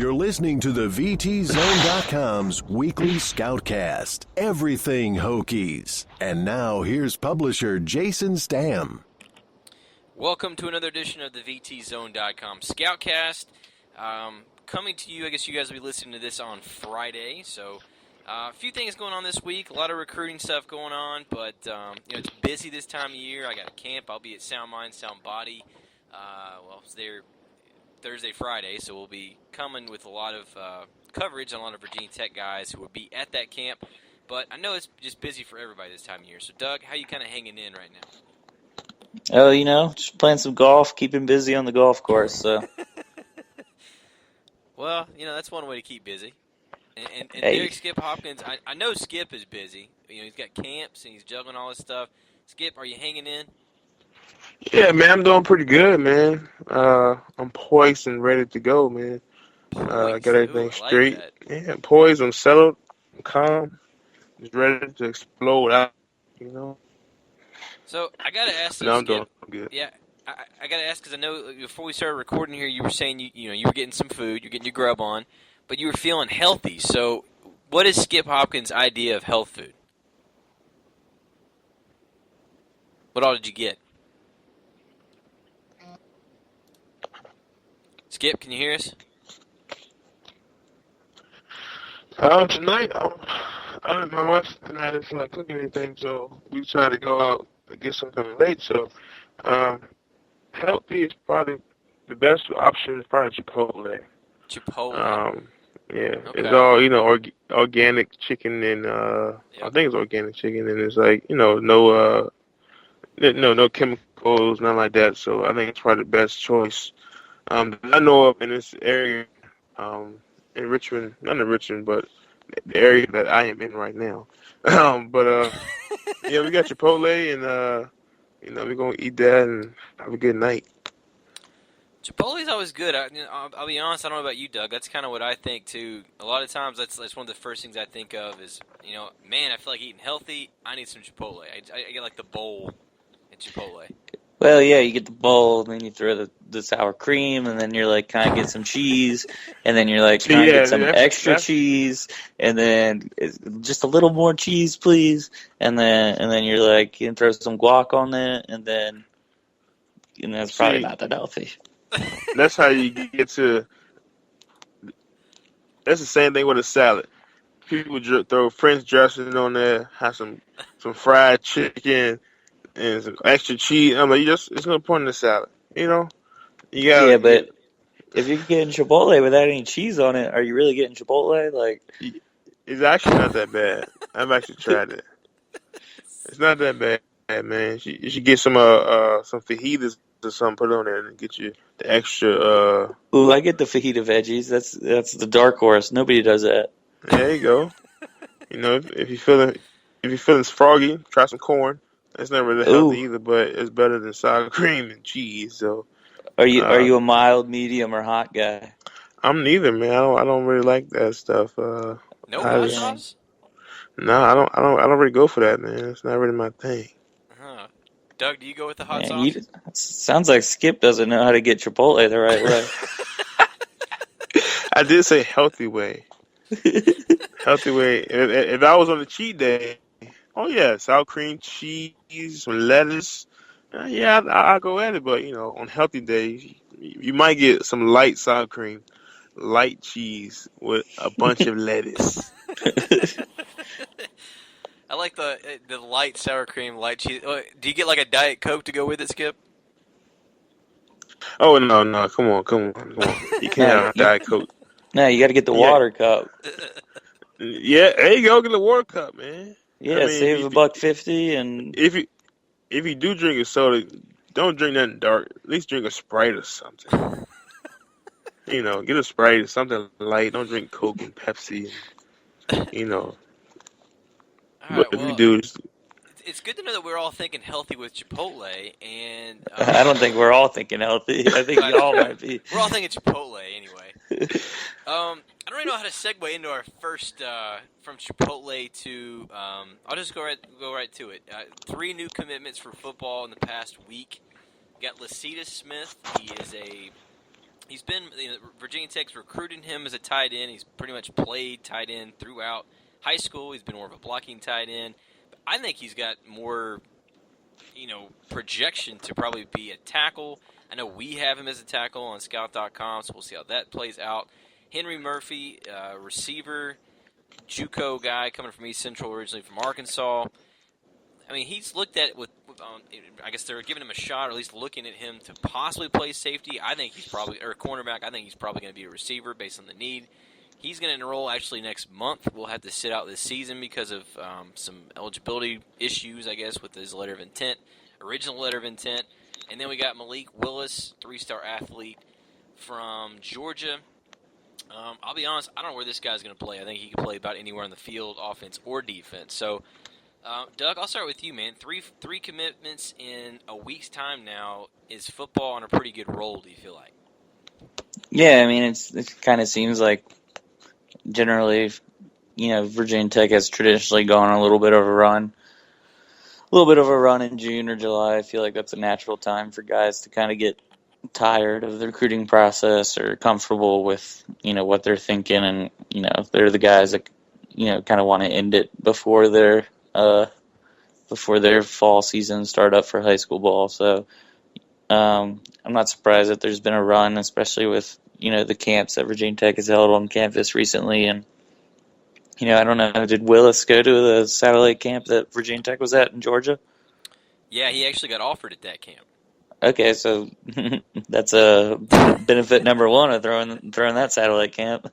You're listening to the VTZone.com's weekly Scoutcast. Everything Hokies. And now here's publisher Jason Stamm. Welcome to another edition of the VTZone.com Scoutcast. Coming to you, I guess you guys will be listening to this on Friday. So a few things going on this week. A lot of recruiting stuff going on. But it's busy this time of year. I got a camp. I'll be at Sound Mind, Sound Body. It's there Thursday, Friday, so we'll be coming with a lot of coverage on a lot of Virginia Tech guys who will be at that camp. But I know it's just busy for everybody this time of year. So, Doug, how you kind of hanging in right now? Oh, just playing some golf, keeping busy on the golf course. So. Well, that's one way to keep busy. And Hey. Derrick Skip Hopkins, I know Skip is busy. He's got camps and he's juggling all this stuff. Skip, are you hanging in? Yeah, man, I'm doing pretty good, man. I'm poised and ready to go, man. Got everything straight. Yeah, poised, I'm settled, I'm calm, just ready to explode out, So, I got to ask No, I'm Skip, doing good. Yeah, I got to ask because I know before we started recording here, you were saying you were getting some food, you're getting your grub on, but you were feeling healthy. So, what is Skip Hopkins' idea of health food? What all did you get? Skip, can you hear us? Tonight, my wife tonight is not cooking anything, so we try to go out and get something late. So, healthy is probably the best option. Is probably Chipotle. Chipotle. Yeah, Okay. it's all organic chicken and Yep. I think it's organic chicken and it's like no chemicals, nothing like that. So I think it's probably the best choice that I know of in this area, in Richmond, not in Richmond, but the area that I am in right now. We got Chipotle and we're gonna eat that and have a good night. Chipotle's always good. I'll be honest, I don't know about you, Doug. That's kind of what I think, too. A lot of times, that's one of the first things I think of is, man, I feel like eating healthy. I need some Chipotle. I get, like, the bowl at Chipotle. Well, yeah, you get the bowl, and then you throw the sour cream, and then you're like, can I get some cheese? And then you're like, can I get some extra cheese? And then just a little more cheese, please. And then you're like, you can throw some guac on it, and that's probably not that healthy. That's how you get to. That's the same thing with a salad. People throw French dressing on there, have some fried chicken and some extra cheese. I'm like, it's gonna put in the salad. You gotta. Yeah, but if you're getting Chipotle without any cheese on it, are you really getting Chipotle? Like, It's actually not that bad. I've actually tried it. It's not that bad, man. You should get some fajitas or something, put it on there and get you the extra. Ooh, I get the fajita veggies. That's the dark horse. Nobody does that. There you go. If you're feeling froggy, try some corn. That's not really healthy either, but it's better than sour cream and cheese. So, are you a mild, medium, or hot guy? I'm neither, man. I don't really like that stuff. No hot sauce? No, I don't really go for that, man. It's not really my thing. Doug, do you go with the hot sauce? Sounds like Skip doesn't know how to get Chipotle the right way. I did say healthy way. Healthy way. If I was on a cheat day, sour cream, cheese, some lettuce. I'll go at it. But on healthy days, you might get some light sour cream, light cheese with a bunch of lettuce. I like the light sour cream, light cheese. Do you get like a Diet Coke to go with it, Skip? Oh no! Come on! You can't have a Diet Coke. No, you got to get the water cup. Yeah, there you go. Get the water cup, man. Yeah, save $1.50 and if you do drink a soda, don't drink nothing dark. At least drink a Sprite or something. Get a Sprite or something light. Don't drink Coke and Pepsi. Right, if you do, it's good to know that we're all thinking healthy with Chipotle, and I don't think we're all thinking healthy. I think you all might be. We're all thinking Chipotle anyway. I don't really know how to segue into our first from Chipotle to. I'll just go right to it. 3 new commitments for football in the past week. We got Lasita Smith. He is a he's been Virginia Tech's recruiting him as a tight end. He's pretty much played tight end throughout high school. He's been more of a blocking tight end. But I think he's got more, projection to probably be a tackle. I know we have him as a tackle on Scout.com, so we'll see how that plays out. Henry Murphy, receiver, JUCO guy coming from East Central, originally from Arkansas. I mean, he's looked at I guess they're giving him a shot, or at least looking at him to possibly play safety. I think he's probably, or cornerback, I think he's probably going to be a receiver based on the need. He's going to enroll actually next month. We'll have to sit out this season because of some eligibility issues, I guess, with his letter of intent, original letter of intent. And then we got Malik Willis, 3-star athlete from Georgia. I'll be honest, I don't know where this guy's going to play. I think he can play about anywhere on the field, offense or defense. So, Doug, I'll start with you, man. Three commitments in a week's time now. Is football on a pretty good roll, do you feel like? Yeah, I mean, it kind of seems like generally, Virginia Tech has traditionally gone on a little bit of a run. A little bit of a run in June or July. I feel like that's a natural time for guys to kind of get tired of the recruiting process or comfortable with, what they're thinking. And, they're the guys that, kind of want to end it before their fall season start up for high school ball. So I'm not surprised that there's been a run, especially with, the camps that Virginia Tech has held on campus recently. And, I don't know, did Willis go to the satellite camp that Virginia Tech was at in Georgia? Yeah, he actually got offered at that camp. Okay, so that's a benefit number one of throwing that satellite camp.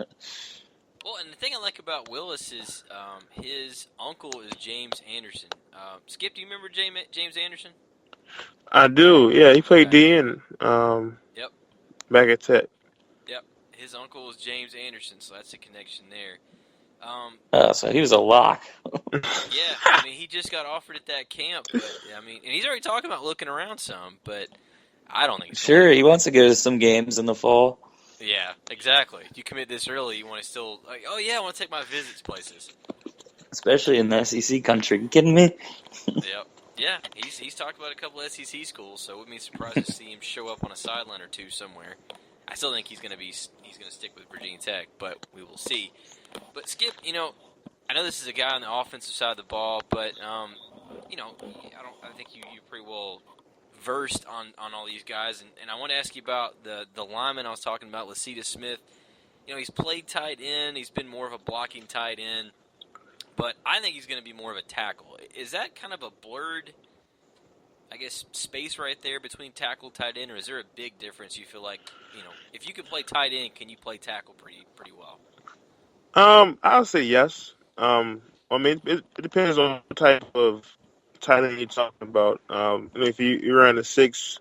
Well, and the thing I like about Willis is his uncle is James Anderson. Skip, do you remember James Anderson? I do. Yeah, he played Okay. DN. Yep. Back at Tech. Yep. His uncle is James Anderson, so that's a connection there. So he was a lock. Yeah, I mean, he just got offered at that camp, but I mean, and he's already talking about looking around some, but I don't think he's sure he wants to go to some games in the fall. Yeah, exactly. If you commit this early, you want to still oh yeah, I want to take my visits places. Especially in the SEC country. You kidding me? Yep. Yeah, he's talked about a couple of SEC schools, so it wouldn't be surprised to see him show up on a sideline or two somewhere. I still think he's going to stick with Virginia Tech, but we will see. But Skip, I know this is a guy on the offensive side of the ball, but I think you're pretty well versed on all these guys, and I want to ask you about the lineman I was talking about, Lasita Smith. He's played tight end, he's been more of a blocking tight end, but I think he's going to be more of a tackle. Is that kind of a blurred, I guess, space right there between tackle, tight end, or is there a big difference? You feel like, if you can play tight end, can you play tackle pretty well? I would say yes. I mean, it depends on the type of tight end you're talking about. If you're in a 6'5",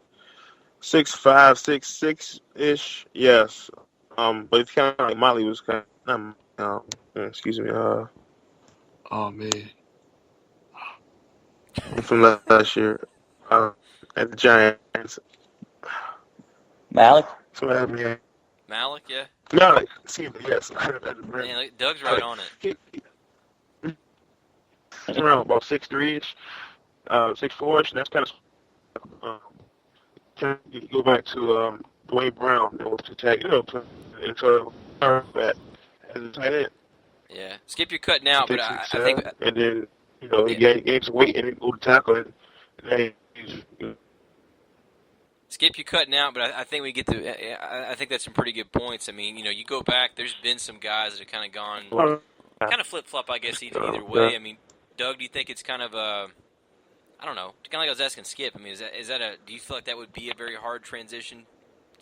6'6" ish, yes. But it's kind of like Motley was kind of, excuse me. Oh man, from last year at the Giants. Malik? Malik, yeah. Malik, excuse me, yes. Man, Doug's right on it. He's around about 6'3"-ish, 6'4"-ish, and that's kind of you go back to Dwayne Brown, to tag, and sort of as a tight end. Yeah, Skip, you're cutting out, but I think. And then he gained some weight and he go to tackle, and then Skip, you're cutting out, but I think we get to. I think that's some pretty good points. I mean, you go back. There's been some guys that have kind of gone, kind of flip flop, I guess, either way. I mean, Doug, do you think it's kind of a, I don't know, kind of like I was asking Skip. I mean, is that a? Do you feel like that would be a very hard transition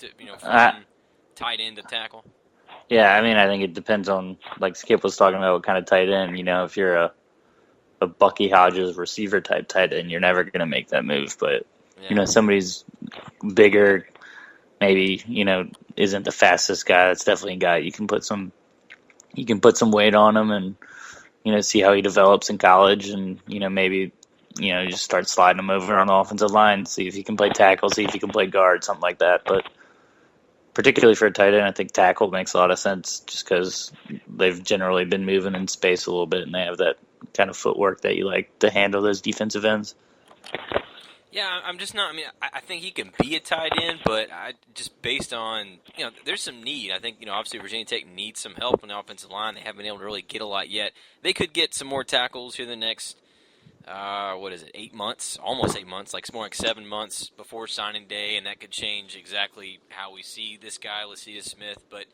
to from tight end to tackle? Yeah, I mean, I think it depends on, like Skip was talking about, what kind of tight end. If you're a Bucky Hodges receiver type tight end, you're never going to make that move. But somebody's bigger, maybe isn't the fastest guy. That's definitely a guy you can put some weight on him and see how he develops in college, and maybe just start sliding him over on the offensive line, see if he can play tackle, see if he can play guard, something like that. But particularly for a tight end, I think tackle makes a lot of sense just because they've generally been moving in space a little bit, and they have that kind of footwork that you like to handle those defensive ends. Yeah, I'm just not. I mean, I think he can be a tight end, but just based on there's some need. I think obviously Virginia Tech needs some help on the offensive line. They haven't been able to really get a lot yet. They could get some more tackles here the next 8 months, almost 8 months, like more like 7 months before signing day, and that could change exactly how we see this guy, Lacia Smith. But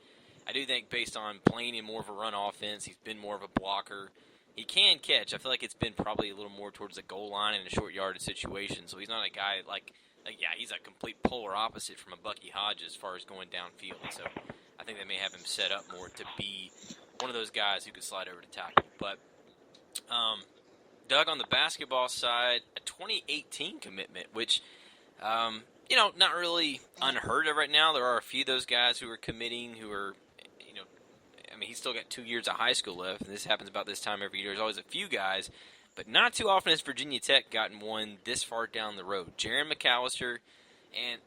I do think based on playing in more of a run offense, he's been more of a blocker. He can catch. I feel like it's been probably a little more towards the goal line in a short yardage situation. So he's not a guy he's a complete polar opposite from a Bucky Hodges as far as going downfield. So I think they may have him set up more to be one of those guys who could slide over to tackle. But Doug, on the basketball side, a 2018 commitment, which not really unheard of right now. There are a few of those guys who are committing who are. He's still got 2 years of high school left, and this happens about this time every year. There's always a few guys, but not too often has Virginia Tech gotten one this far down the road. Jaron McAllister, and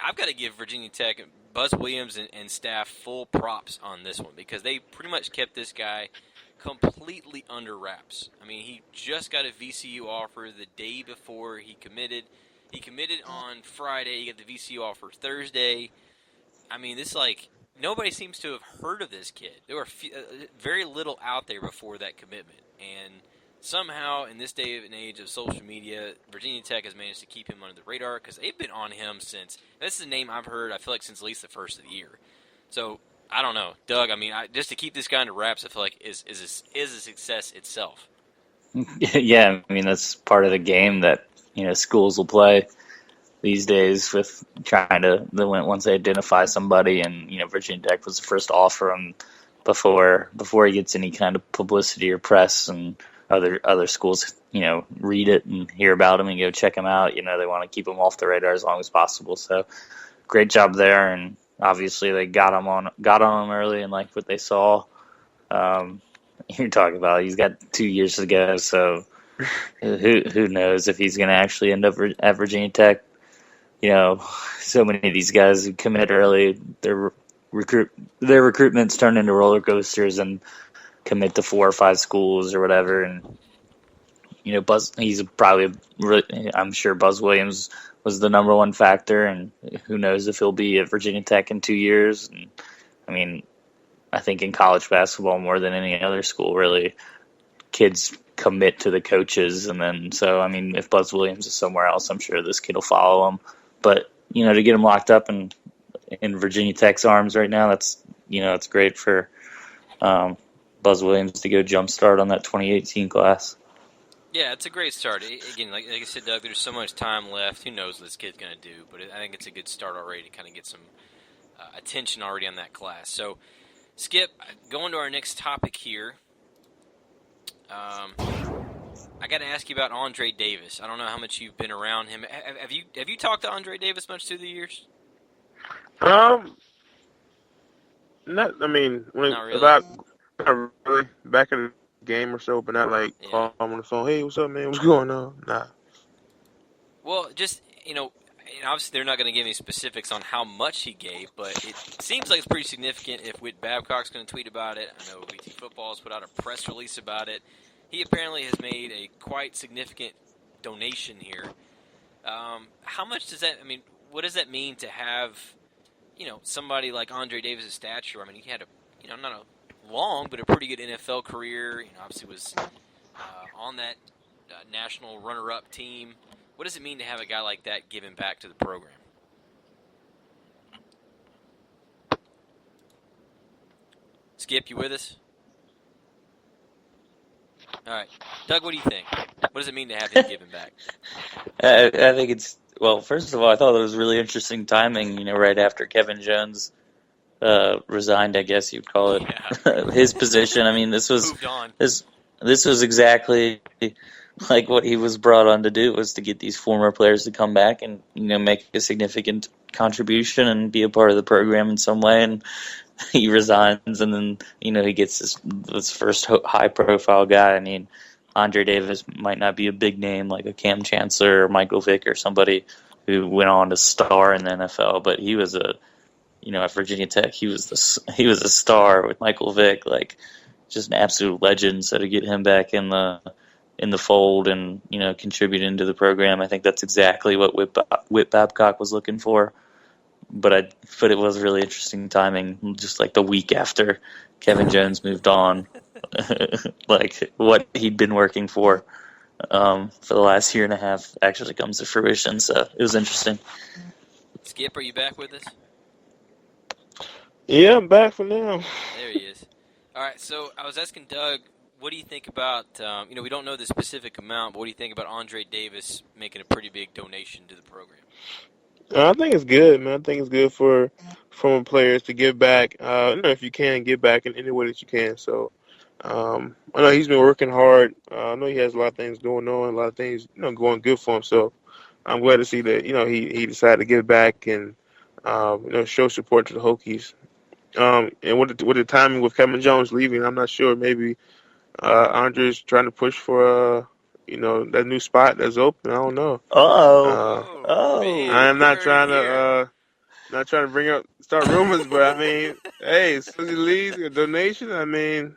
I've got to give Virginia Tech, Buzz Williams and staff full props on this one because they pretty much kept this guy completely under wraps. He just got a VCU offer the day before he committed. He committed on Friday. He got the VCU offer Thursday. Nobody seems to have heard of this kid. There were very little out there before that commitment. And somehow, in this day and age of social media, Virginia Tech has managed to keep him under the radar because they've been on him since – this is a name I've heard, I feel like, since at least the first of the year. So, I don't know. Doug, just to keep this guy under wraps, I feel like is a success itself. Yeah, that's part of the game that, schools will play these days with trying to once they identify somebody, and Virginia Tech was the first to offer him before he gets any kind of publicity or press, and other schools read it and hear about him and go check him out. They want to keep him off the radar as long as possible. So great job there, and obviously they got on him early and like what they saw. You're talking about he's got 2 years to go, so who knows if he's going to actually end up at Virginia Tech. So many of these guys who commit early, their recruitments turn into roller coasters and commit to 4 or 5 schools or whatever. And he's probably I'm sure Buzz Williams was the number one factor, and who knows if he'll be at Virginia Tech in 2 years. And I think in college basketball more than any other school, really, kids commit to the coaches, and then if Buzz Williams is somewhere else, I'm sure this kid will follow him. But to get him locked up in Virginia Tech's arms right now, that's it's great for Buzz Williams to go jumpstart on that 2018 class. Yeah, it's a great start. Again, like I said, Doug, there's so much time left. Who knows what this kid's going to do? But I think it's a good start already to kind of get some attention already on that class. So, Skip, going to our next topic here. I got to ask you about Andre Davis. I don't know how much you've been around him. Have you talked to Andre Davis much through the years? Not Not really. About really back in the game or so, but not call him on the phone. Hey, what's up, man? What's going on? Nah. Well, just obviously they're not going to give any specifics on how much he gave, but it seems like it's pretty significant. If Whit Babcock's going to tweet about it, I know BT Football has put out a press release about it. He apparently has made a quite significant donation here. How much does that? What does that mean to have, somebody like Andre Davis' stature? He had not a long, but a pretty good NFL career. Obviously was on that national runner-up team. What does it mean to have a guy like that giving back to the program? Skip, you with us? All right. Doug, what do you think? What does it mean to have him giving back? I think it's, first of all, I thought it was really interesting timing, right after Kevin Jones resigned, I guess you'd call it, his position. This was moved on. This was exactly like what he was brought on to do, was to get these former players to come back and, make a significant contribution and be a part of the program in some way. And he resigns, and then, he gets this first high-profile guy. Andre Davis might not be a big name like a Cam Chancellor or Michael Vick or somebody who went on to star in the NFL, but he was at Virginia Tech, he was a star with Michael Vick, just an absolute legend. So to get him back in the in the fold and, contributing to the program. I think that's exactly what Whit Babcock was looking for. But it was really interesting timing, just like the week after Kevin Jones moved on, like what he'd been working for the last year and a half actually comes to fruition. So it was interesting. Skip, are you back with us? Yeah, I'm back for now. There he is. All right, so I was asking Doug, what do you think about, we don't know the specific amount, but what do you think about Andre Davis making a pretty big donation to the program? I think it's good, man. I think it's good for former players to give back. If you can, give back in any way that you can. So I know he's been working hard. I know he has a lot of things going on, a lot of things going good for him. So I'm glad to see that he decided to give back and show support to the Hokies. And with the timing with Kevin Jones leaving, I'm not sure. Maybe Andre's trying to push for that new spot that's open. I don't know. I am not trying to start rumors, but I mean, hey, as soon as he leaves, a donation. I mean,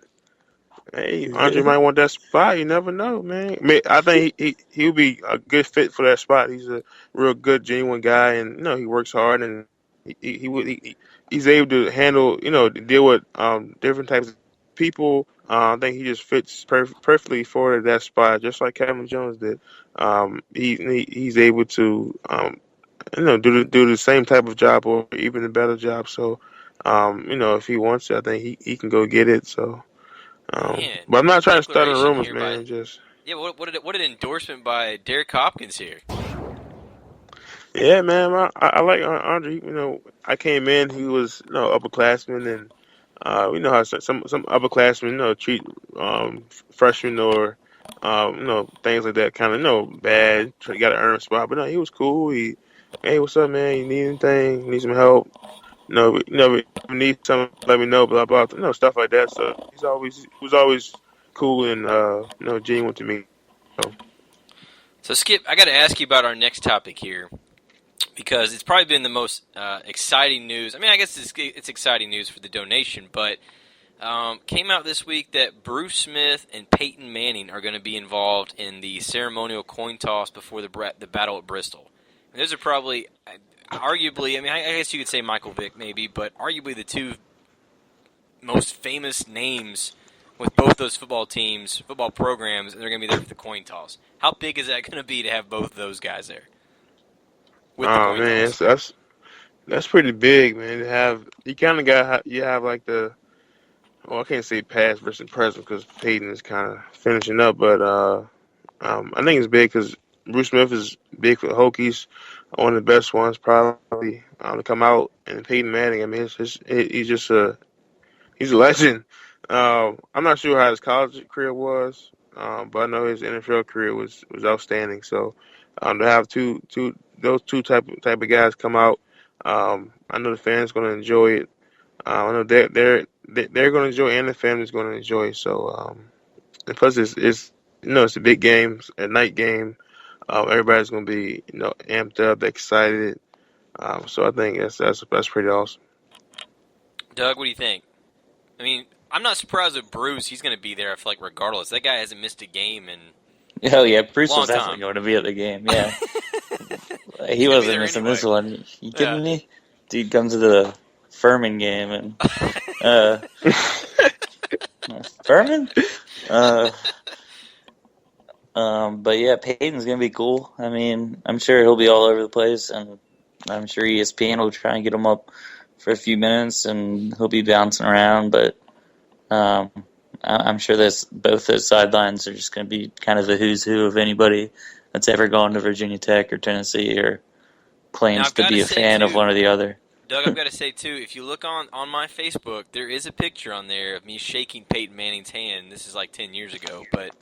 hey, Andre might want that spot. You never know, man. I think he'll be a good fit for that spot. He's a real good, genuine guy, and he works hard, and he's able to handle, deal with different types of people. I think he just fits perfectly for that spot, just like Kevin Jones did. He's able to, do the same type of job or even a better job. So, if he wants it, I think he can go get it. So, but I'm not trying to start on rumors, man. What an endorsement by Derrick Hopkins here. Yeah, man. I like Andre. I came in. He was upperclassman, and we know how some upperclassmen treat freshmen or things like that. Kind of bad. Got to earn a spot, but no, he was cool. Hey, what's up, man? You need anything? Need some help? We need something. Let me know. Blah blah. Stuff like that. So he was always cool and genuine to me. So Skip, I got to ask you about our next topic here, because it's probably been the most exciting news. I mean, I guess it's exciting news for the donation, but came out this week that Bruce Smith and Peyton Manning are going to be involved in the ceremonial coin toss before the battle at Bristol. And those are probably, arguably, I guess you could say Michael Vick maybe, but arguably the two most famous names with both those football programs, and they're going to be there for the coin toss. How big is that going to be to have both of those guys there? Oh man, that's pretty big, man. You have like I can't say past versus present because Peyton is kind of finishing up, but I think it's big because Bruce Smith is big for the Hokies, one of the best ones probably to come out, and Peyton Manning. I mean, he's a legend. I'm not sure how his college career was, but I know his NFL career was outstanding. So to have those two type of guys come out, I know the fans going to enjoy it. I know they're going to enjoy, and the family's going to enjoy. So, and plus it's a big game, a night game. Everybody's going to be amped up, excited. So I think that's pretty awesome. Doug, what do you think? I mean, I'm not surprised with Bruce. He's going to be there. I feel like regardless, that guy hasn't missed a game in. Oh yeah, Bruce was time. definitely going to be at the game. Yeah, he wasn't missing this one. You kidding me? Dude comes to the Furman game and Furman. But yeah, Peyton's gonna be cool. I mean, I'm sure he'll be all over the place, and I'm sure ESPN will try and get him up for a few minutes, and he'll be bouncing around. But I'm sure both those sidelines are just going to be kind of the who's who of anybody that's ever gone to Virginia Tech or Tennessee or claims to be a fan of one or the other. Doug, I've got to say, too, if you look on my Facebook, there is a picture on there of me shaking Peyton Manning's hand. This is like 10 years ago, but,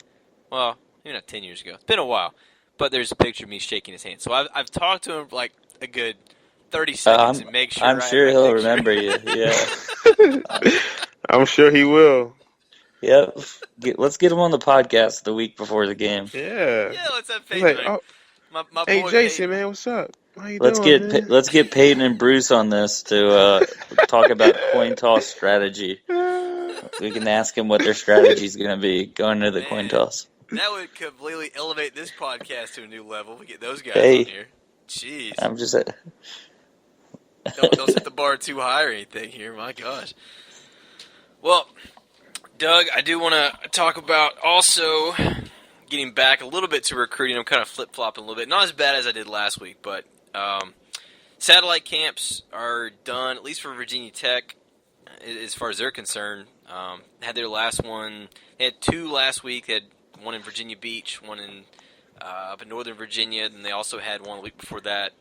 well, maybe not 10 years ago. It's been a while, but there's a picture of me shaking his hand. So I've talked to him for like a good 30 seconds and make sure I'm sure he'll remember you, yeah. I'm sure he will. Yep. Let's get him on the podcast the week before the game. Yeah. Yeah, let's have Peyton. My hey, boy, Jason, Peyton. Man, what's up? How you let's doing, get let's get Peyton and Bruce on this to talk about coin toss strategy. We can ask him what their strategy is going to be going into the coin toss. That would completely elevate this podcast to a new level. We get those guys Hey. on here. Jeez. I'm just. Don't set the bar too high or anything here. My gosh. Well, Doug, I do want to talk about also getting back a little bit to recruiting. I'm kind of flip-flopping a little bit. Not as bad as I did last week, but satellite camps are done, at least for Virginia Tech, as far as they're concerned. Had their last one. They had 2 last week. They had one in Virginia Beach, one in up in Northern Virginia, and they also had one a week before that.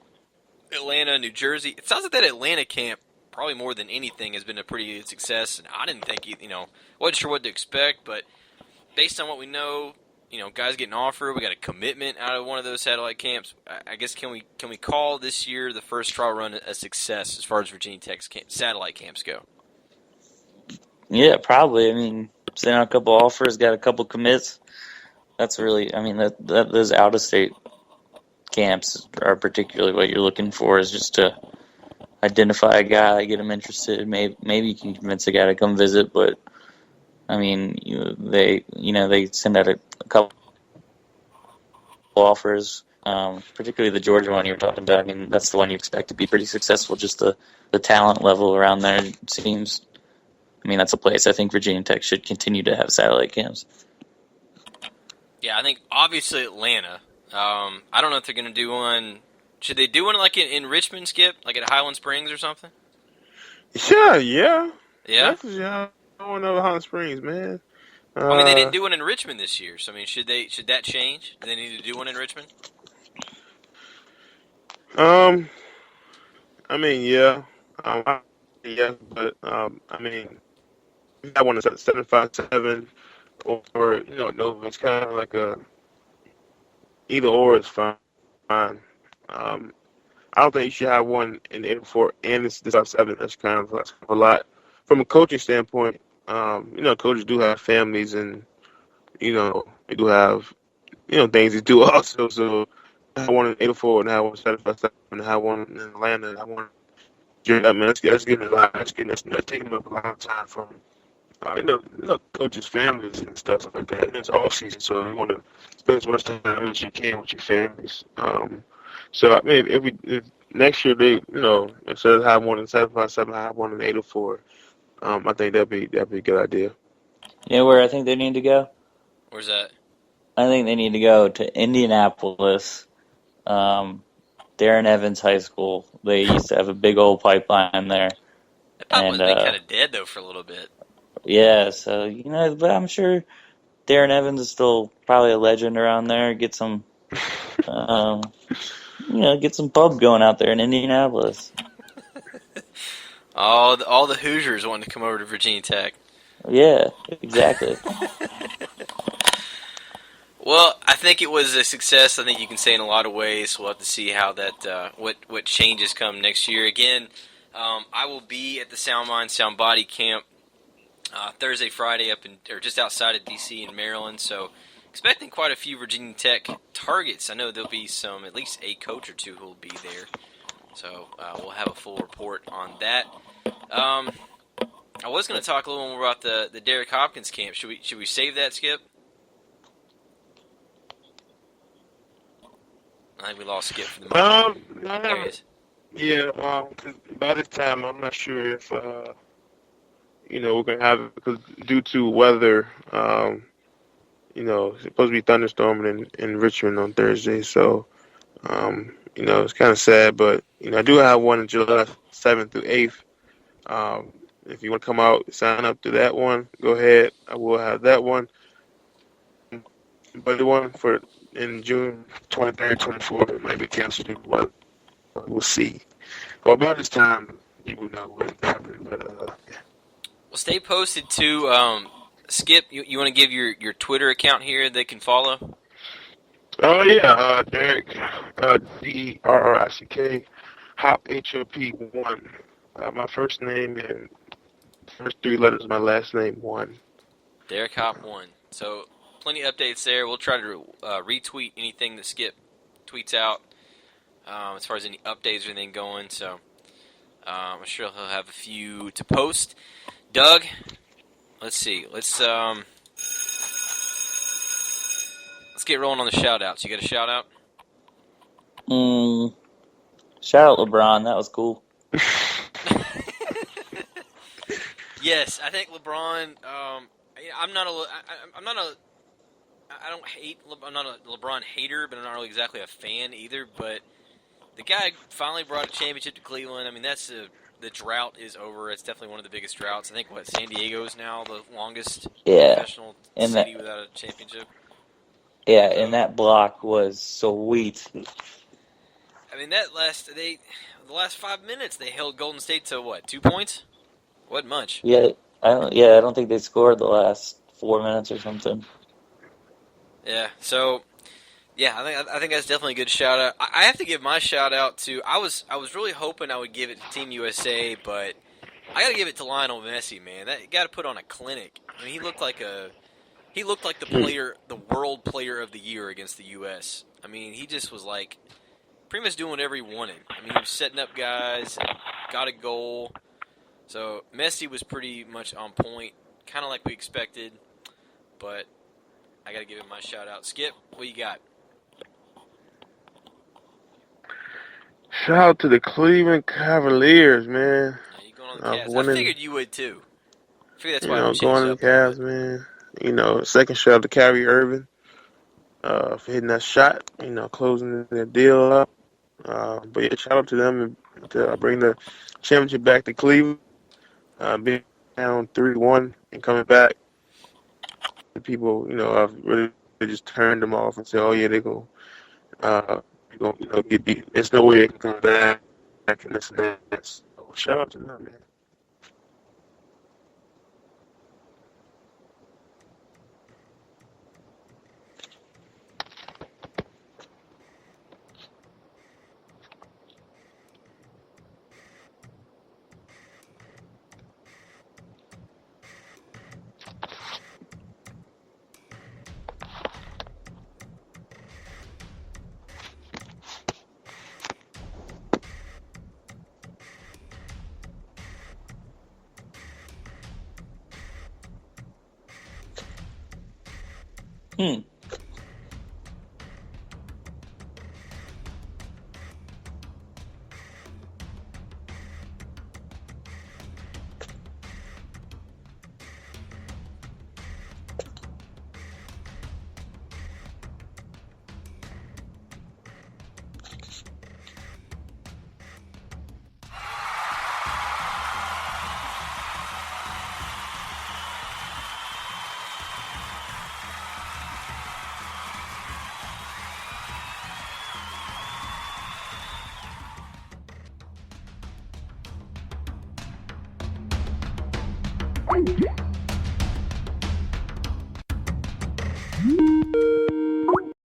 Atlanta, New Jersey. It sounds like that Atlanta camp, probably more than anything, has been a pretty good success. And I didn't think, wasn't sure what to expect, but based on what we know, guys getting offered, we got a commitment out of one of those satellite camps. I guess can we call this year the first trial run a success as far as Virginia Tech's satellite camps go? Yeah, probably. I mean, sent out a couple offers, got a couple commits. That's really, those out-of-state camps are particularly what you're looking for, is just to identify a guy, get him interested. Maybe you can convince a guy to come visit, but I mean, they send out a couple offers, particularly the Georgia one you're talking about. I mean, that's the one you expect to be pretty successful. Just the talent level around there seems. I mean, that's a place I think Virginia Tech should continue to have satellite camps. Yeah, I think obviously Atlanta. I don't know if they're going to do one. Should they do one like in Richmond, Skip? Like at Highland Springs or something? Yeah. Yeah? Yeah, I want to know Highland Springs, man. I mean, they didn't do one in Richmond this year, so I mean, should that change? Do they need to do one in Richmond? I mean, yeah. Yeah, but, I mean, I want to set 757 or, no, it's kind of like either or is fine. I don't think you should have one in the 804 and this 57. That's kind of a lot. From a coaching standpoint, coaches do have families and, they do have, things to do also. So I have one in 804 and I have one in 757 and I have one in Atlanta and I want to, I mean, that's getting a lot. That's taking up a lot of time from, coaches' families and stuff like that. And it's off season, so you want to spend as much time as you can with your families. So I mean, if next year they, instead of having one in 757, have one in 804. I think that'd be a good idea. You know where I think they need to go? Where's that? I think they need to go to Indianapolis, Darren Evans High School. They used to have a big old pipeline there. That pipeline's been kind of dead though for a little bit. Yeah, so but I'm sure Darren Evans is still probably a legend around there. Get some, get some pub going out there in Indianapolis. All the Hoosiers wanting to come over to Virginia Tech. Yeah, exactly. Well, I think it was a success. I think you can say in a lot of ways. We'll have to see how that what changes come next year. Again, I will be at the Sound Mind Sound Body camp Thursday, Friday, or just outside of D.C. in Maryland. So, expecting quite a few Virginia Tech targets. I know there'll be at least a coach or two who will be there. So, we'll have a full report on that. I was going to talk a little more about the Derrick Hopkins camp. Should we save that, Skip? I think we lost Skip for the moment. Yeah, by this time, I'm not sure if we're gonna have it because due to weather, it's supposed to be thunderstorming in Richmond on Thursday, so it's kind of sad, but I do have one in July 7th through 8th. If you want to come out, sign up to that one. Go ahead. I will have that one. But the one in June 23rd, 24th might be canceled. We'll see. Well, by this time, you will know what's happening. But Well, stay posted too. Skip, you want to give your Twitter account here they can follow? Oh yeah, Derrick, DERRICK, Hop HOP1. My first name and first 3 letters of my last name 1. Derrick Hop 1. So plenty of updates there. We'll try to retweet anything that Skip tweets out as far as any updates or anything going. So I'm sure he'll have a few to post. Doug, let's see. get rolling on the shout-outs. You got a shout-out? Shout out LeBron. That was cool. Yes, I think LeBron. I'm not a LeBron hater, but I'm not really exactly a fan either. But the guy finally brought a championship to Cleveland. I mean, the drought is over. It's definitely one of the biggest droughts. I think San Diego is now the longest professional city without a championship. Yeah, and that block was sweet. I mean, the last 5 minutes they held Golden State to what, 2 points? Wasn't much. Yeah, I don't think they scored the last 4 minutes or something. Yeah, so I think that's definitely a good shout out. I have to give my shout out to I was really hoping I would give it to Team USA, but I got to give it to Lionel Messi, man. That got to put on a clinic. I mean, he looked like the world player of the year against the US. I mean, he just was like pretty much doing whatever he wanted. I mean, he was setting up guys and got a goal. So Messi was pretty much on point, kind of like we expected, but I got to give him my shout out. Skip, what you got? Shout out to the Cleveland Cavaliers, man. You going on the Cavs? I figured you would too. I figured that's why I'm going on the Cavs, man. Second shout out to Kyrie Irving for hitting that shot. Closing their deal up. But yeah, shout out to them to bring the championship back to Cleveland. Being down 3-1 and coming back. The people, have really just turned them off and said, "Oh yeah, they go, get beat. There's no way they can come back and this and that." So shout out to them, man.